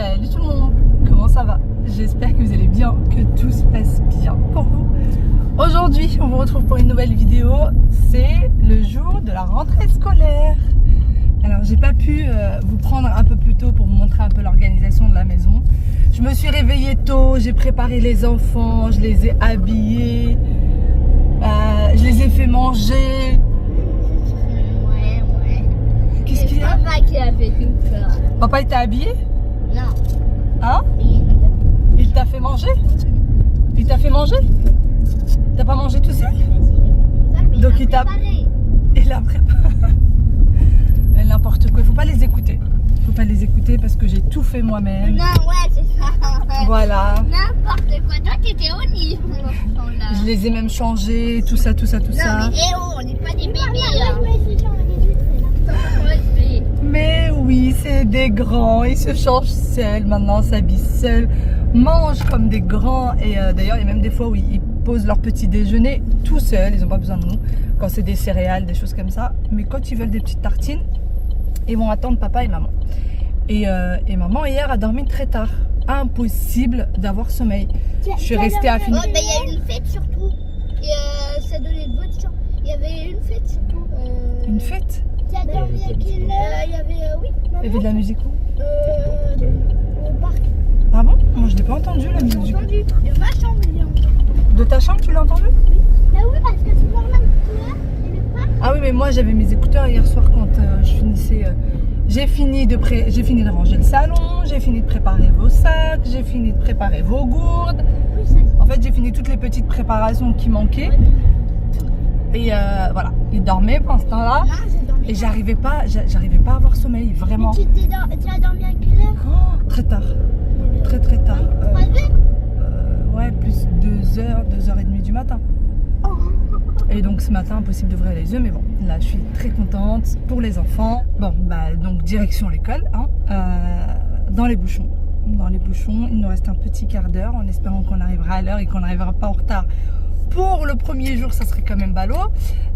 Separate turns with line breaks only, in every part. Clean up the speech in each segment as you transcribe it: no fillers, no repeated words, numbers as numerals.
Salut tout le monde, comment ça va? J'espère que vous allez bien, que tout se passe bien pour vous. Aujourd'hui, on vous retrouve pour une nouvelle vidéo. C'est le jour de la rentrée scolaire. Alors, j'ai pas pu vous prendre un peu plus tôt pour vous montrer un peu l'organisation de la maison. Je me suis réveillée tôt, j'ai préparé les enfants, je les ai habillés, je les ai fait manger.
Ouais.
Qu'est-ce qu'il y a?
Papa qui a fait tout ça.
Papa, il t'a habillé?
Non.
Hein? Il t'a fait manger? Il t'a fait manger? T'as pas mangé tout seul? Donc il t'a... Il a préparé. N'importe quoi, il faut pas les écouter. Faut pas les écouter parce que j'ai tout fait moi-même.
Non, ouais, c'est ça.
Voilà.
N'importe quoi. Toi, t'étais au lit.
Je les ai même changés, tout ça.
Non, mais on n'est pas des bébés.
Mais oui, c'est des grands. Ils se changent seuls maintenant, s'habillent seuls, mangent comme des grands. Et d'ailleurs, il y a même des fois où ils posent leur petit déjeuner tout seuls. Ils n'ont pas besoin de nous. Quand c'est des céréales, des choses comme ça. Mais quand ils veulent des petites tartines, ils vont attendre papa et maman. Et maman hier a dormi très tard. Impossible d'avoir sommeil. Je suis restée à finir.
Il y a une fête surtout. Et ça donnait de bonnes chances. Il y avait une fête surtout.
Une fête?
Tu as dormi à quelle heure? Il y avait, oui.
Il y avait de la musique où?
Au parc.
Ah bon? Moi je l'ai pas entendu la
J'ai
musique.
entendu. De ma chambre, j'ai entendu.
De ta chambre tu l'as entendu?
Oui. Bah oui, parce que c'est normal. Et le parc.
Ah oui, mais moi j'avais mes écouteurs hier soir quand je finissais. J'ai fini de ranger le salon, j'ai fini de préparer vos sacs, j'ai fini de préparer vos gourdes.
Oui, ça, c'est...
En fait, j'ai fini toutes les petites préparations qui manquaient. Et voilà, il dormait pendant ce temps-là.
Non, j'ai dormi.
Et j'arrivais pas à avoir sommeil, vraiment.
Mais tu as dormi à quelle heure?
Oh, très tard. Très tard.
3 heures?
Ouais, plus 2h, 2h30 du matin.
Oh.
Et donc ce matin, impossible d'ouvrir les yeux, mais bon, là je suis très contente pour les enfants. Bon, bah donc direction l'école, hein, dans les bouchons. Dans les bouchons, il nous reste un petit quart d'heure en espérant qu'on arrivera à l'heure et qu'on n'arrivera pas en retard. Pour le premier jour, ça serait quand même ballot.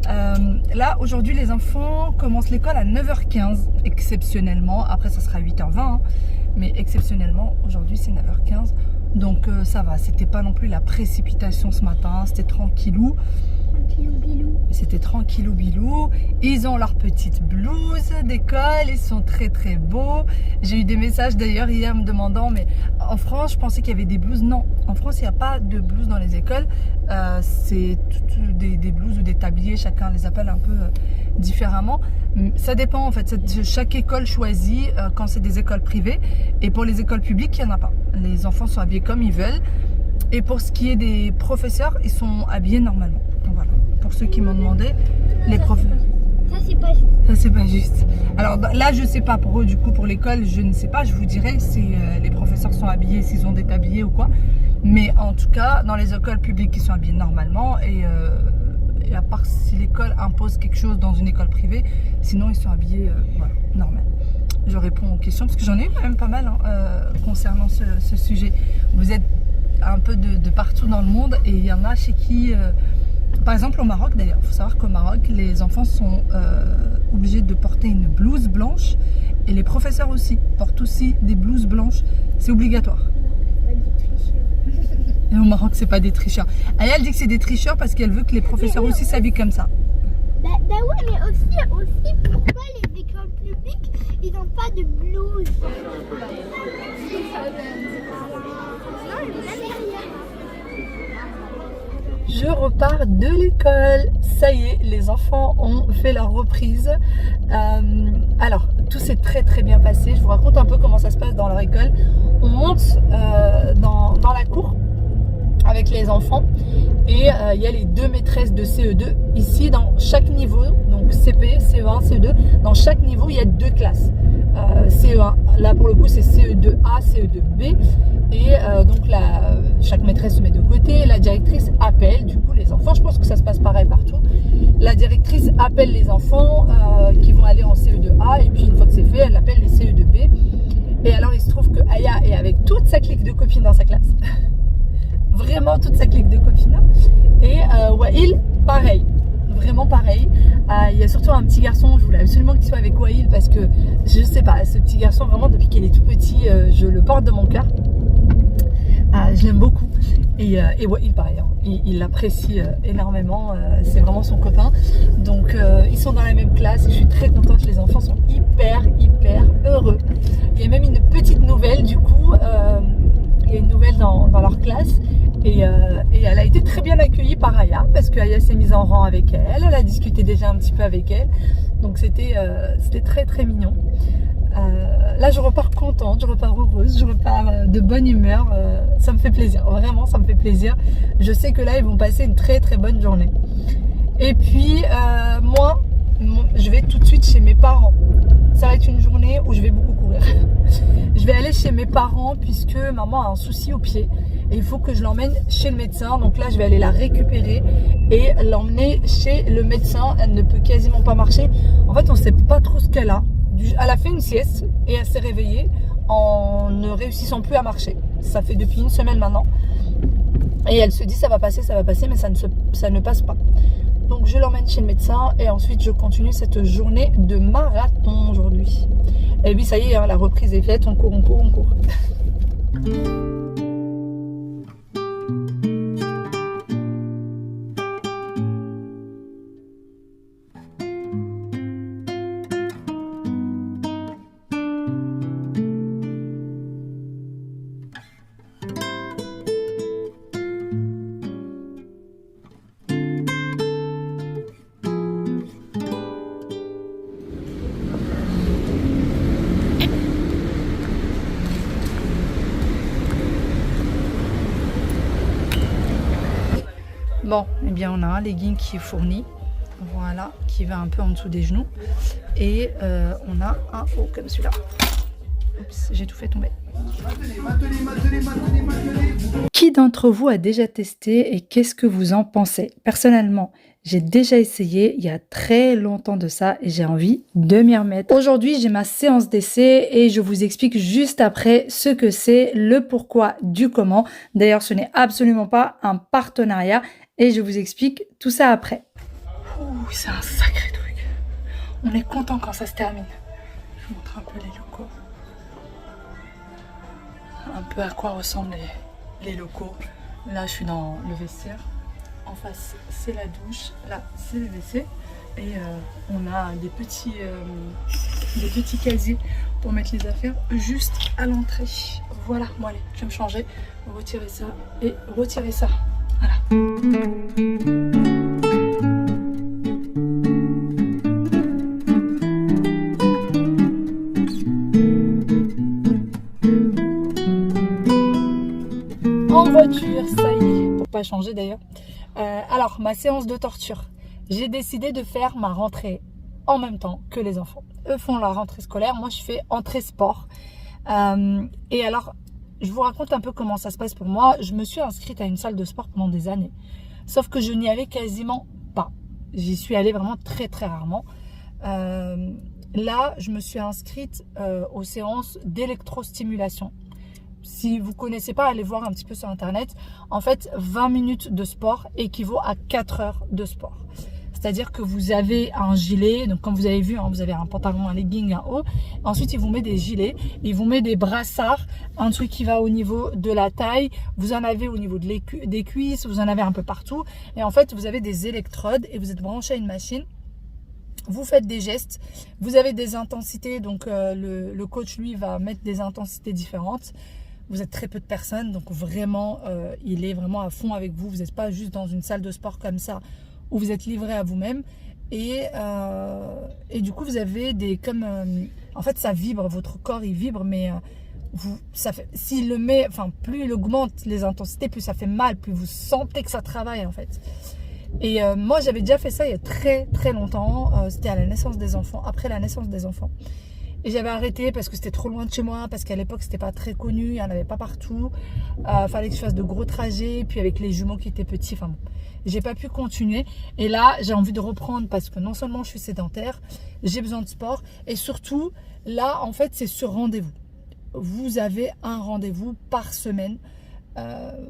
Là, aujourd'hui, les enfants commencent l'école à 9h15, exceptionnellement. Après, ça sera 8h20, hein, mais exceptionnellement, aujourd'hui, c'est 9h15. Donc, ça va. C'était pas non plus la précipitation ce matin. C'était tranquillou. C'était tranquillou bilou. Ils ont leur petite blouse d'école, ils sont très beaux. J'ai eu des messages d'ailleurs hier me demandant, mais en France je pensais qu'il y avait des blouses. Non, en France il n'y a pas de blouses dans les écoles. C'est des blouses ou des tabliers, chacun les appelle un peu différemment. Ça dépend en fait, chaque école choisit quand c'est des écoles privées. Et pour les écoles publiques, il n'y en a pas. Les enfants sont habillés comme ils veulent. Et pour ce qui est des professeurs, ils sont habillés normalement. Donc voilà, pour ceux qui m'ont demandé, les professeurs.
Ça, c'est pas juste.
Ça, c'est pas juste. Alors là, je sais pas pour eux, du coup, pour l'école, je ne sais pas. Je vous dirai si les professeurs sont habillés, s'ils ont des tabliers ou quoi. Mais en tout cas, dans les écoles publiques, ils sont habillés normalement. Et à part si l'école impose quelque chose dans une école privée, sinon ils sont habillés, voilà, normal. Je réponds aux questions parce que j'en ai eu quand même pas mal hein, concernant ce sujet. Vous êtes un peu de partout dans le monde et il y en a chez qui, par exemple au Maroc d'ailleurs, il faut savoir qu'au Maroc les enfants sont obligés de porter une blouse blanche et les professeurs aussi portent aussi des blouses blanches, c'est obligatoire. Et au Maroc c'est pas des tricheurs. Aya elle dit que c'est des tricheurs parce qu'elle veut que les professeurs aussi s'habillent comme ça.
Bah ouais, mais aussi pourquoi les écoles publiques ils n'ont pas de blouse?
Je repars de l'école, ça y est, les enfants ont fait leur reprise. Alors, tout s'est très bien passé. Je vous raconte un peu comment ça se passe dans leur école. On monte dans la cour avec les enfants et il y a les deux maîtresses de CE2 ici dans chaque niveau, donc CP, CE1, CE2. Dans chaque niveau, il y a deux classes. CE1, là pour le coup c'est CE2A, CE2B et donc chaque maîtresse se met de côté, la directrice appelle du coup les enfants, je pense que ça se passe pareil partout, la directrice appelle les enfants qui vont aller en CE2A et puis une fois que c'est fait, elle appelle les CE2B et alors il se trouve que Aya est avec toute sa clique de copines dans sa classe, vraiment toute sa clique de copines et Wael pareil. vraiment pareil. Il y a surtout un petit garçon, je voulais absolument qu'il soit avec Waïl parce que je sais pas, ce petit garçon vraiment depuis qu'il est tout petit, je le porte de mon cœur. Je l'aime beaucoup et Waïl pareil, hein. Il l'apprécie énormément, c'est vraiment son copain. Donc ils sont dans la même classe et je suis très contente, les enfants sont hyper heureux. Il y a même une petite nouvelle du coup, il y a une nouvelle dans leur classe. Et elle a été très bien accueillie par Aya parce que Aya s'est mise en rang avec elle, elle a discuté déjà un petit peu avec elle, donc c'était très mignon. Là je repars contente, je repars heureuse, je repars de bonne humeur, ça me fait plaisir, vraiment ça me fait plaisir. Je sais que là ils vont passer une très bonne journée. Et puis moi je vais tout de suite chez mes parents. Ça va être une journée où je vais beaucoup courir. Je vais aller chez mes parents puisque maman a un souci au pied et il faut que je l'emmène chez le médecin. Donc là je vais aller la récupérer et l'emmener chez le médecin. Elle ne peut quasiment pas marcher. En fait on ne sait pas trop ce qu'elle a. Elle a fait une sieste et elle s'est réveillée en ne réussissant plus à marcher. Ça fait depuis une semaine maintenant. Et elle se dit ça va passer mais ça ne passe pas. Donc je l'emmène chez le médecin et ensuite je continue cette journée de marathon aujourd'hui. Et puis ça y est, hein, la reprise est faite, on court. Bon, eh bien on a un legging qui est fourni, voilà, qui va un peu en dessous des genoux. Et on a un haut comme celui-là. Oups, j'ai tout fait tomber. Qui d'entre vous a déjà testé et qu'est-ce que vous en pensez? Personnellement, j'ai déjà essayé il y a très longtemps de ça et j'ai envie de m'y remettre. Aujourd'hui, j'ai ma séance d'essai et je vous explique juste après ce que c'est, le pourquoi du comment. D'ailleurs, ce n'est absolument pas un partenariat et je vous explique tout ça après. Ouh, c'est un sacré truc. On est content quand ça se termine. Je vous montre un peu les locaux. Un peu à quoi ressemblent les locaux. Là, je suis dans le vestiaire. En face, c'est la douche. Là, c'est le WC. Et on a des petits casiers pour mettre les affaires juste à l'entrée. Voilà, bon allez, je vais me changer, retirer ça et retirer ça. Voilà. En voiture, ça y est, pour pas changer d'ailleurs. Alors, ma séance de torture. J'ai décidé de faire ma rentrée en même temps que les enfants. Eux font leur rentrée scolaire, moi je fais entrée sport. Et alors, je vous raconte un peu comment ça se passe pour moi. Je me suis inscrite à une salle de sport pendant des années. Sauf que je n'y allais quasiment pas. J'y suis allée vraiment très rarement. Là, je me suis inscrite aux séances d'électrostimulation. Si vous ne connaissez pas, allez voir un petit peu sur internet. En fait, 20 minutes de sport équivaut à 4 heures de sport. C'est-à-dire que vous avez un gilet, donc comme vous avez vu, hein, vous avez un pantalon, un legging, un haut. Ensuite, il vous met des gilets, il vous met des brassards, un truc qui va au niveau de la taille. Vous en avez au niveau des cuisses, vous en avez un peu partout. Et en fait, vous avez des électrodes et vous êtes branché à une machine. Vous faites des gestes, vous avez des intensités, donc le coach, lui, va mettre des intensités différentes. Vous êtes très peu de personnes, donc vraiment, il est vraiment à fond avec vous. Vous n'êtes pas juste dans une salle de sport comme ça, où vous êtes livré à vous-même. Et du coup, vous avez des... en fait, ça vibre, votre corps, il vibre, mais s'il le met... Enfin, plus il augmente les intensités, plus ça fait mal, plus vous sentez que ça travaille, en fait. Et moi, j'avais déjà fait ça il y a très longtemps. C'était à la naissance des enfants, après la naissance des enfants. Et j'avais arrêté parce que c'était trop loin de chez moi, parce qu'à l'époque c'était pas très connu, il n'y en avait pas partout. Fallait que je fasse de gros trajets, puis avec les jumeaux qui étaient petits, enfin bon, j'ai pas pu continuer. Et là, j'ai envie de reprendre parce que non seulement je suis sédentaire, j'ai besoin de sport, et surtout, là, en fait, c'est sur rendez-vous. Vous avez un rendez-vous par semaine.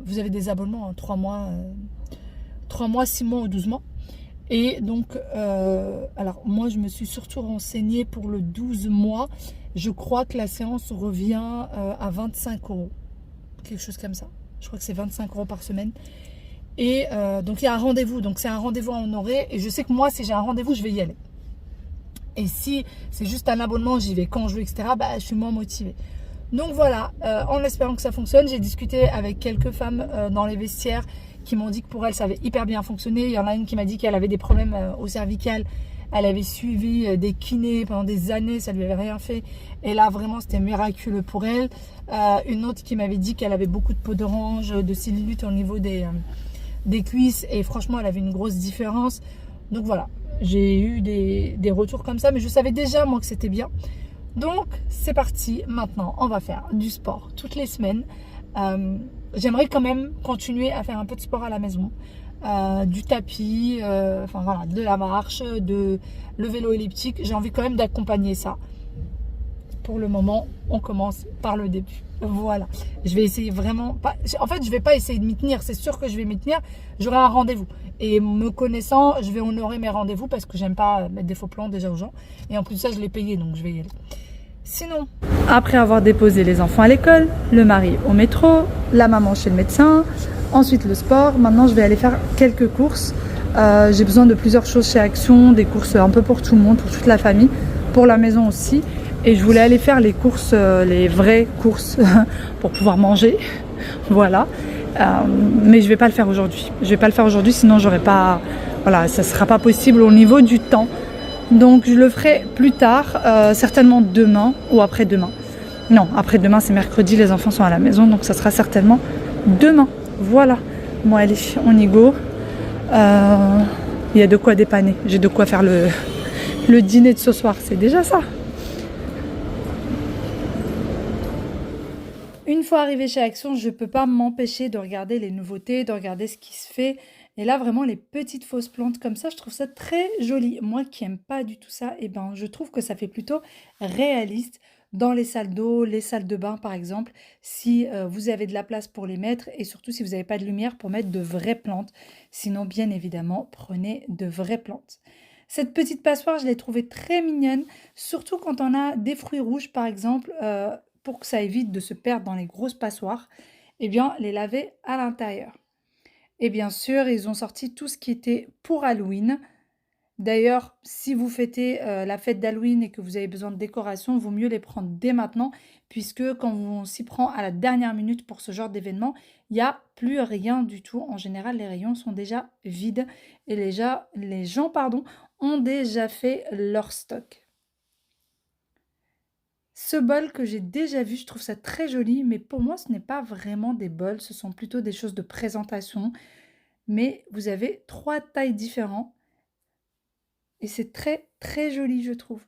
Vous avez des abonnements en 3 mois, 6 mois ou 12 mois. Et donc, alors moi je me suis surtout renseignée pour le 12 mois. Je crois que la séance revient à 25 €. Quelque chose comme ça. Je crois que c'est 25 € par semaine. Et donc il y a un rendez-vous. Donc c'est un rendez-vous à honorer. Et je sais que moi, si j'ai un rendez-vous, je vais y aller. Et si c'est juste un abonnement, j'y vais quand je veux, etc., bah, je suis moins motivée. Donc voilà, en espérant que ça fonctionne, j'ai discuté avec quelques femmes dans les vestiaires qui m'ont dit que pour elles, ça avait hyper bien fonctionné. Il y en a une qui m'a dit qu'elle avait des problèmes au cervical. Elle avait suivi des kinés pendant des années, ça lui avait rien fait. Et là, vraiment, c'était miraculeux pour elle. Une autre qui m'avait dit qu'elle avait beaucoup de peau d'orange, de cellulite au niveau des cuisses. Et franchement, elle avait une grosse différence. Donc voilà, j'ai eu des retours comme ça. Mais je savais déjà, moi, que c'était bien. Donc, c'est parti. Maintenant, on va faire du sport toutes les semaines. J'aimerais quand même continuer à faire un peu de sport à la maison. Du tapis, enfin voilà, de la marche, le vélo elliptique. J'ai envie quand même d'accompagner ça. Pour le moment, on commence par le début. Voilà. Je vais essayer vraiment pas. En fait, je vais pas essayer de m'y tenir. C'est sûr que je vais m'y tenir. J'aurai un rendez-vous. Et me connaissant, je vais honorer mes rendez-vous parce que j'aime pas mettre des faux plans déjà aux gens. Et en plus de ça, je l'ai payé, donc je vais y aller. Sinon, après avoir déposé les enfants à l'école, le mari au métro, la maman chez le médecin, ensuite le sport, maintenant je vais aller faire quelques courses. J'ai besoin de plusieurs choses chez Action, des courses un peu pour tout le monde, pour toute la famille, pour la maison aussi. Et je voulais aller faire les courses, les vraies courses pour pouvoir manger. Voilà. Mais je vais pas le faire aujourd'hui. Je vais pas le faire aujourd'hui, sinon j'aurais pas. Voilà, ça sera pas possible au niveau du temps. Donc je le ferai plus tard, certainement demain ou après-demain. Non, après-demain c'est mercredi, les enfants sont à la maison, donc ça sera certainement demain. Voilà. Bon allez, on y go. Il y a de quoi dépanner. J'ai de quoi faire le dîner de ce soir, c'est déjà ça. Une fois arrivée chez Action, je ne peux pas m'empêcher de regarder les nouveautés, de regarder ce qui se fait. Et là, vraiment, les petites fausses plantes comme ça, je trouve ça très joli. Moi qui n'aime pas du tout ça, eh ben, je trouve que ça fait plutôt réaliste dans les salles d'eau, les salles de bain par exemple, si vous avez de la place pour les mettre et surtout si vous n'avez pas de lumière pour mettre de vraies plantes. Sinon, bien évidemment, prenez de vraies plantes. Cette petite passoire, je l'ai trouvée très mignonne, surtout quand on a des fruits rouges par exemple, pour que ça évite de se perdre dans les grosses passoires, eh bien, les laver à l'intérieur. Et bien sûr, ils ont sorti tout ce qui était pour Halloween. D'ailleurs, si vous fêtez la fête d'Halloween et que vous avez besoin de décoration, il vaut mieux les prendre dès maintenant, puisque quand on s'y prend à la dernière minute pour ce genre d'événement, il n'y a plus rien du tout. En général, les rayons sont déjà vides et les gens ont déjà fait leur stock. Ce bol que j'ai déjà vu, je trouve ça très joli, mais pour moi, ce n'est pas vraiment des bols, ce sont plutôt des choses de présentation. Mais vous avez 3 tailles différentes et c'est très très joli, je trouve.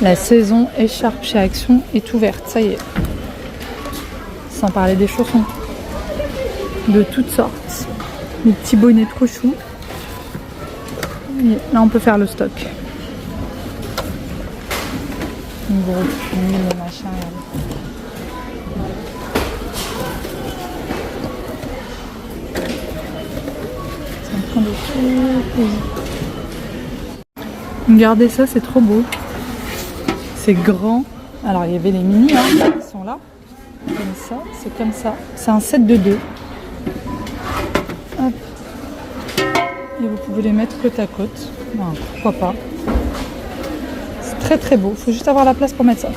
La saison écharpe chez Action est ouverte, ça y est. Sans parler des chaussons, de toutes sortes. Les petits bonnets trop choux. Et là, on peut faire le stock. Un gros pull, le machin. C'est en train de tout poser. Regardez ça, c'est trop beau. C'est grand. Alors, il y avait les mini qui sont là. Comme ça, c'est comme ça. C'est un set de 2. Hop. Et vous pouvez les mettre côte à côte. Non, pourquoi pas. Très très beau, il faut juste avoir la place pour mettre ça.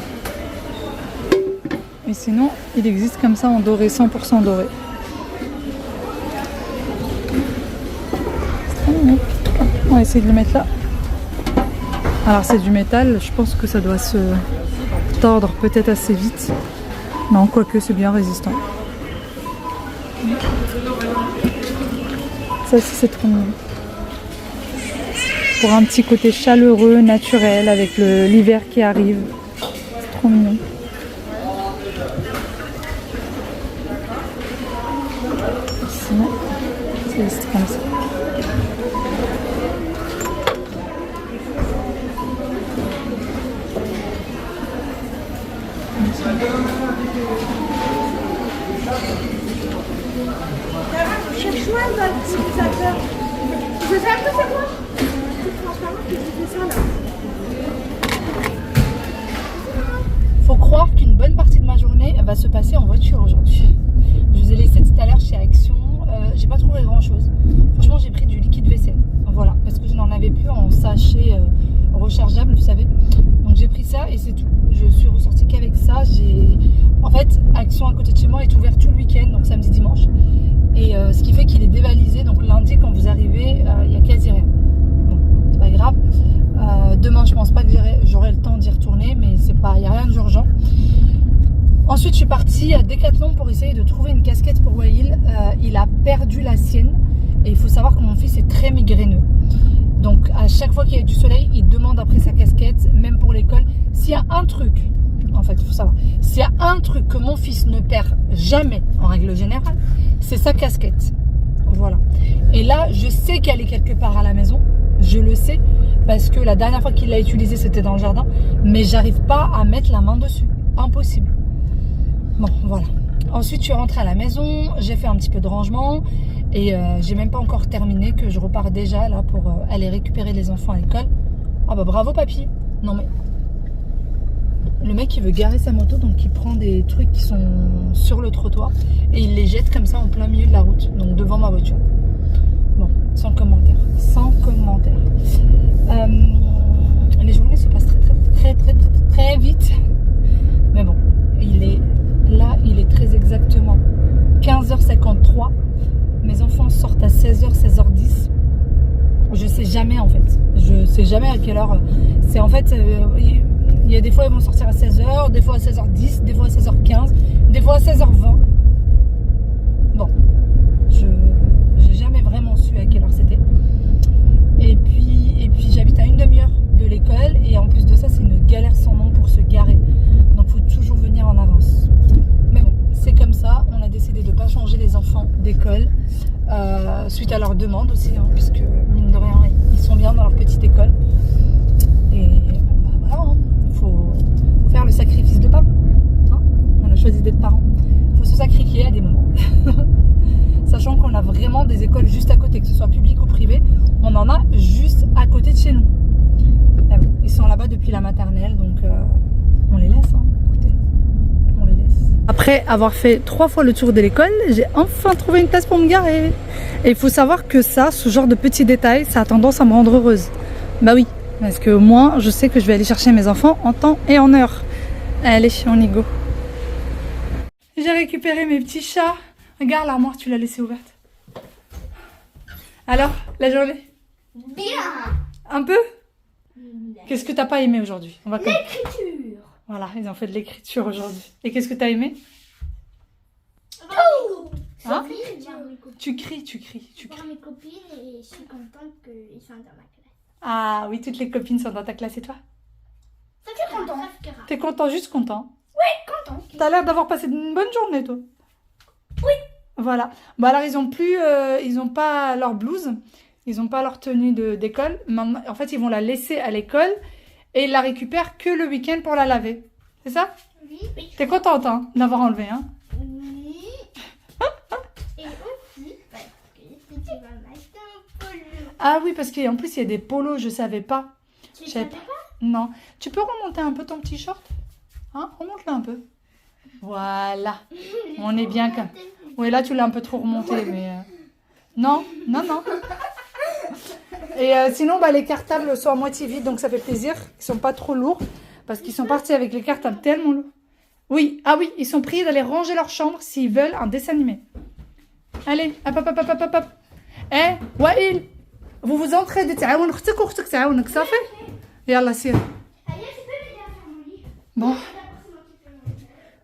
Et sinon, il existe comme ça en doré, 100% doré. On va essayer de le mettre là. Alors c'est du métal, je pense que ça doit se tordre peut-être assez vite. Non, quoique c'est bien résistant. Ça aussi c'est trop mignon. Pour un petit côté chaleureux, naturel, avec l'hiver qui arrive. C'est trop mignon. Sinon, c'est comme ça.
Cherche-moi un utilisateur. Je sais un peu c'est quoi?
ça et c'est tout. Je suis ressortie qu'avec ça. En fait, Action à côté de chez moi est ouvert tout le week-end, donc samedi, dimanche. Et ce qui fait qu'il est dévalisé. Donc lundi, quand vous arrivez, il n'y a quasi rien. Bon, c'est pas grave. Demain, je pense pas que j'aurai le temps d'y retourner, mais il n'y a rien d'urgent. Ensuite, je suis partie à Decathlon pour essayer de trouver une casquette pour Wael. Il a perdu la sienne. Et il faut savoir que mon fils est très migraineux. Donc, à chaque fois qu'il y a du soleil, il demande après sa casquette, même pour l'école. S'il y a un truc, en fait, il faut savoir, s'il y a un truc que mon fils ne perd jamais, en règle générale, c'est sa casquette. Voilà. Et là, je sais qu'elle est quelque part à la maison. Je le sais. Parce que la dernière fois qu'il l'a utilisée, c'était dans le jardin. Mais j'arrive pas à mettre la main dessus. Impossible. Bon, voilà. Ensuite, je suis rentrée à la maison. J'ai fait un petit peu de rangement. Et j'ai même pas encore terminé que je repars déjà là pour aller récupérer les enfants à l'école. Ah bah bravo papy. Non mais... Le mec il veut garer sa moto, donc il prend des trucs qui sont sur le trottoir. Et il les jette comme ça en plein milieu de la route. Donc devant ma voiture. Bon, sans commentaire. Sans commentaire. Les journées se passent très vite. Mais bon, il est très exactement 15h53. Mes enfants sortent à 16h, 16h10. Je sais jamais en fait. Je sais jamais à quelle heure. C'est en fait, il y a des fois ils vont sortir à 16h, des fois à 16h10, des fois à 16h15, des fois à 16h20. Bon, j'ai jamais vraiment su à quelle heure c'était. Et puis j'habite à une demi-heure de l'école et en plus de ça c'est une galère sans nom pour se garer. Donc il faut toujours venir en avance. Mais bon, c'est comme ça. On a décidé de ne pas changer les enfants d'école suite à leur demande aussi, hein, puisque mine de rien, ils sont bien dans leur petite école. Et bah, voilà, hein, faut faire le sacrifice de pas. Hein, on a choisi d'être parents. Il faut se sacrifier à des moments. Sachant qu'on a vraiment des écoles juste à côté, que ce soit public ou privé, on en a juste à côté de chez nous. Mais bon, ils sont là-bas depuis la maternelle, donc on les laisse. Hein. Écoutez, on les laisse. Après avoir fait 3 fois le tour de l'école, j'ai enfin trouvé une place pour me garer. Et il faut savoir que ça, ce genre de petits détails, ça a tendance à me rendre heureuse. Bah oui, parce que au moins, je sais que je vais aller chercher mes enfants en temps et en heure. Allez, on y go. J'ai récupéré mes petits chats. Regarde, l'armoire, tu l'as laissée ouverte. Alors, la journée?
Bien.
Un peu? Qu'est-ce que t'as pas aimé aujourd'hui?
L'écriture.
Voilà, ils ont fait de l'écriture aujourd'hui. Et qu'est-ce que t'as aimé?
Tout.
Hein?
Tu cries.
Tu cries.
Voir mes copines et je suis contente qu'ils soient dans ma classe.
Ah oui, toutes les copines sont dans ta classe et toi?
Ça fait content.
T'es content, juste content?
Oui, content.
T'as l'air d'avoir passé une bonne journée, toi?
Oui.
Voilà. Bon, alors, ils n'ont pas leur blouse. Ils n'ont pas leur tenue d'école. En fait, ils vont la laisser à l'école et ils la récupèrent que le week-end pour la laver. C'est ça?
Oui.
T'es contente hein, d'avoir enlevé, hein?
Oui. Et aussi parce que si tu vas m'acheter un polo.
Ah oui, parce qu'en plus, il y a des polos, je savais pas.
Tu savais pas?
Non. Tu peux remonter un peu ton petit short? Hein? Remonte-le un peu. Voilà. On est bien comme... Oui, là, tu l'as un peu trop remonté, mais... Non. Et sinon, bah, les cartables sont à moitié vides, donc ça fait plaisir. Ils sont pas trop lourds, parce qu'ils sont partis avec les cartables tellement lourds. Oui, ah oui, ils sont priés d'aller ranger leur chambre s'ils veulent un dessin animé. Allez, hop. Eh, Wael, vous vous entraidez. Ça fait? Yallah, sire. Bon.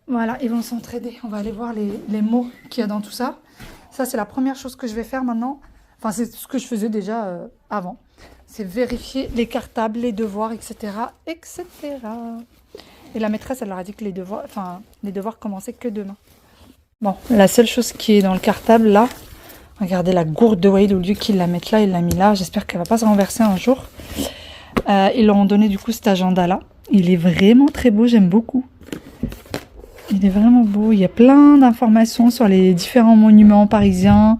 Voilà, ils vont s'entraider. On va aller voir les mots qu'il y a dans tout ça. Ça, c'est la première chose que je vais faire maintenant. Enfin, c'est ce que je faisais déjà avant. C'est vérifier les cartables, les devoirs, etc. Et la maîtresse, elle leur a dit que les devoirs commençaient que demain. Bon, la seule chose qui est dans le cartable, là, regardez la gourde de Wael, au lieu qu'il la mette là, il l'a mis là. J'espère qu'elle va pas se renverser un jour. Ils leur ont donné du coup cet agenda-là. Il est vraiment très beau, j'aime beaucoup. Il est vraiment beau. Il y a plein d'informations sur les différents monuments parisiens,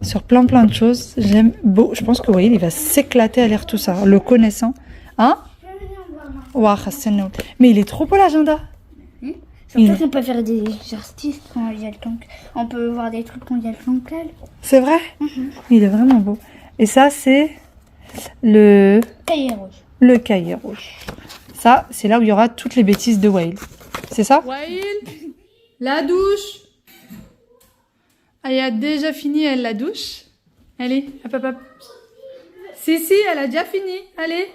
sur plein de choses. J'aime beau. Je pense que Wael, il va s'éclater à lire tout ça, le connaissant. Hein? Mais il est trop beau l'agenda.
Surtout qu'on peut faire des exercices quand il y a le temps. On peut voir des trucs quand il y a le temps calme.
C'est vrai? Il est vraiment beau. Et ça, c'est le
cahier rouge.
Le cahier rouge. Ça, c'est là où il y aura toutes les bêtises de Wael. C'est ça? Wael, la douche. Elle a déjà fini, elle, la douche. Allez, hop, hop, hop. Si, elle a déjà fini. Allez.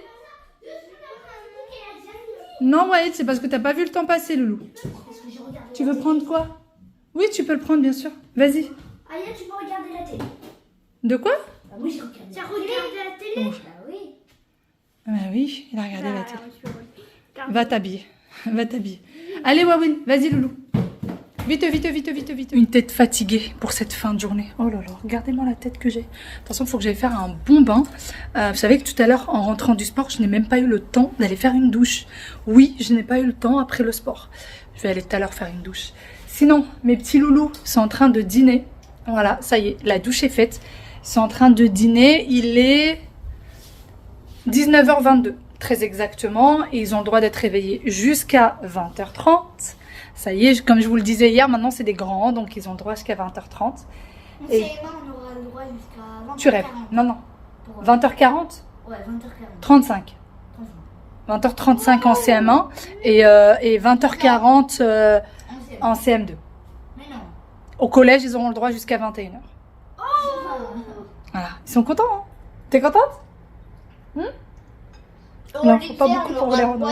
Non, Wael, c'est parce que t'as pas vu le temps passer, Loulou. Tu veux prendre quoi? Oui, tu peux le prendre, bien sûr. Vas-y.
Aya, tu peux regarder la télé.
De quoi?
Ah oui, j'ai regardé. Tu as regardé la télé?
Oh. Ah oui, il a regardé la télé. Va t'habiller. Va t'habiller. Allez, Wawin, vas-y, Loulou. Vite. Une tête fatiguée pour cette fin de journée. Oh là là, regardez-moi la tête que j'ai. Attention, il faut que j'aille faire un bon bain. Vous savez que tout à l'heure, en rentrant du sport, je n'ai même pas eu le temps d'aller faire une douche. Oui, je n'ai pas eu le temps après le sport. Je vais aller tout à l'heure faire une douche. Sinon, mes petits loulous sont en train de dîner. Voilà, ça y est, la douche est faite. Ils sont en train de dîner. Il est 19h22, très exactement. Et ils ont le droit d'être réveillés jusqu'à 20h30. Ça y est, comme je vous le disais hier, maintenant c'est des grands, donc ils ont le droit jusqu'à 20h30.
Et on aura le droit jusqu'à 20h40.
Tu rêves? Non. 20h40?
Ouais, 20h40.
35. 20h35 en CM1 et 20h40 en CM2.
Mais non.
Au collège, ils auront le droit jusqu'à 21h. Voilà, ils sont contents, hein? T'es contente? Il n'en faut pas beaucoup pour les rendre.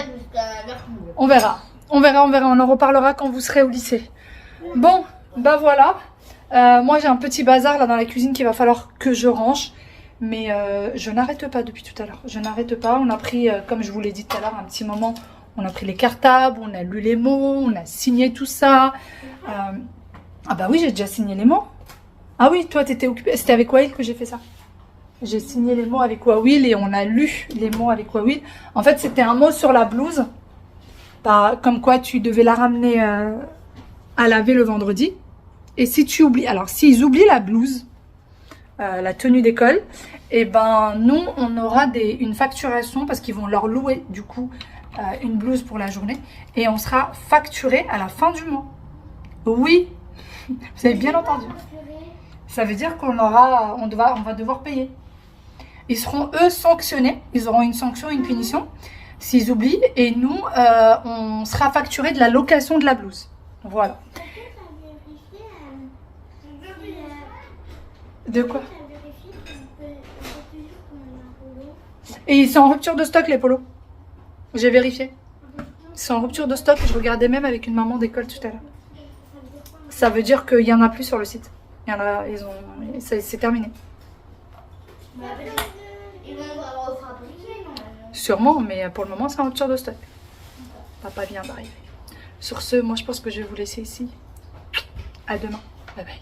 On verra. On en reparlera quand vous serez au lycée. Bon, bah voilà. Moi, j'ai un petit bazar là dans la cuisine qu'il va falloir que je range. Mais je n'arrête pas depuis tout à l'heure. Je n'arrête pas. On a pris, comme je vous l'ai dit tout à l'heure, un petit moment. On a pris les cartables, on a lu les mots, on a signé tout ça. Ah bah oui, j'ai déjà signé les mots. Ah oui, toi, t'étais occupée. C'était avec Wael que j'ai fait ça. J'ai signé les mots avec Wael et on a lu les mots avec Wael. En fait, c'était un mot sur la blouse. Comme quoi tu devais la ramener à laver le vendredi. Et si tu oublies, alors s'ils oublient la blouse, la tenue d'école, et ben nous on aura une facturation parce qu'ils vont leur louer du coup une blouse pour la journée et on sera facturé à la fin du mois. Oui, vous avez bien entendu. Ça veut dire on va devoir payer. Ils seront eux sanctionnés, ils auront une sanction, une punition. S'ils oublient, et nous, on sera facturé de la location de la blouse. Voilà. De quoi? Et ils sont en rupture de stock, les polos. J'ai vérifié. Ils sont en rupture de stock. Je regardais même avec une maman d'école tout à l'heure. Ça veut dire qu'il n'y en a plus sur le site. Il y en a, c'est terminé.
Ils vont refabriquer, non?
Sûrement, mais pour le moment, c'est en rupture de stock. Papa vient d'arriver. Sur ce, moi, je pense que je vais vous laisser ici. À demain. Bye bye.